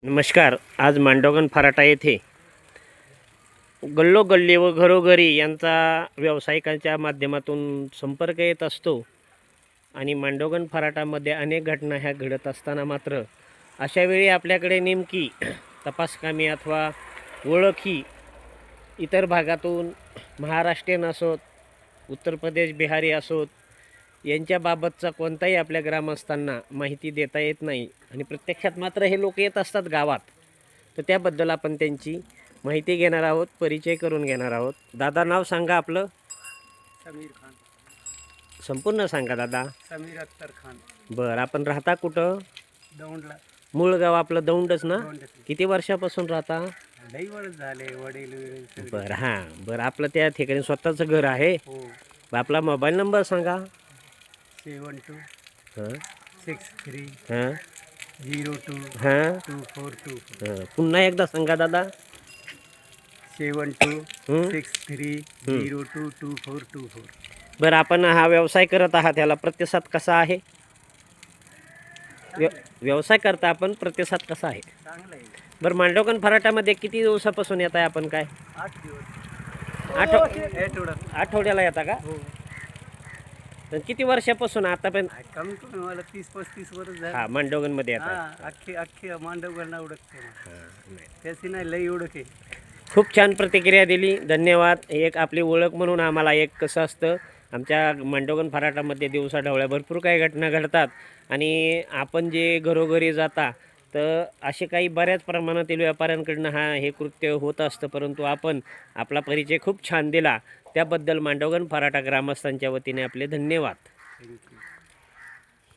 नमस्कार. आज मांडोगण फराटा येथे गल्लोगल्ली व घरोघरी यांचा व्यावसायिकांच्या माध्यमातून संपर्क येत असतो आणि मांडोगण फराटामध्ये अनेक घटना ह्या घडत असताना मात्र अशावेळी आपल्याकडे नेमकी तपासकामी अथवा ओळखी इतर भागातून महाराष्ट्रीयन असोत, उत्तर प्रदेश, बिहारी असोत यांच्याबाबतचा कोणताही आपल्या ग्रामस्थांना माहिती देता येत नाही आणि प्रत्यक्षात मात्र हे लोक येत असतात गावात. तर त्याबद्दल आपण त्यांची माहिती घेणार आहोत, परिचय करून घेणार आहोत. दादा, नाव सांगा आपलं. समीर खान. संपूर्ण सांगा दादा. समीर अख्तर खान. बरं, आपण राहता कुठं? दौंडला. मूळ गाव आपलं दौंडच ना? दौंड. किती वर्षापासून राहता? लई वर्ष झाले, वडील सगळे. बरं, हां बरं. आपलं त्या ठिकाणी स्वतःचं घर आहे? हो. आपला मोबाईल नंबर सांगा. 72 हां 63 हां 02 हां 2424. हां पुन्हा एकदा सांगा दादा. 72 हं? 63 02 2424. बरं, आपण हा व्यवसाय करत आहात, याला प्रतिसाद कसा आहे? व्यवसाय करता आपण, प्रतिसाद कसा आहे? चांगलं आहे. बरं, मांडोगण फराटामध्ये किती दिवसापासून येत आहे आपण? काय 8 दिवस. आठवड्यात? आठवड्याला येता का? हो. तर किती वर्षापासून आतापर्यंत? कमी कमी मला 30-35 वर्ष झाले. हा, मांडोगणमध्ये येत आहे. हा, अख्खी मांडवगडला ओळखते. हां, नाही. त्याची नाही लई ओळख आहे. खूप छान प्रतिक्रिया दिली, धन्यवाद. एक आपली ओळख म्हणून आम्हाला एक कसं असतं, आमच्या मांडोगण फराटामध्ये दिवसाढवळ्या भरपूर काही घटना घडतात आणि आपण जे घरोघरी जाता तर असे काही बऱ्याच प्रमाणातील व्यापाऱ्यांकडनं हे कृत्य होत असतं, परंतु आपण आपला परिचय खूप छान दिला, त्याबद्दल मांडोगण फराटा ग्रामस्थांच्या वतीने आपले धन्यवाद. थँक्यू.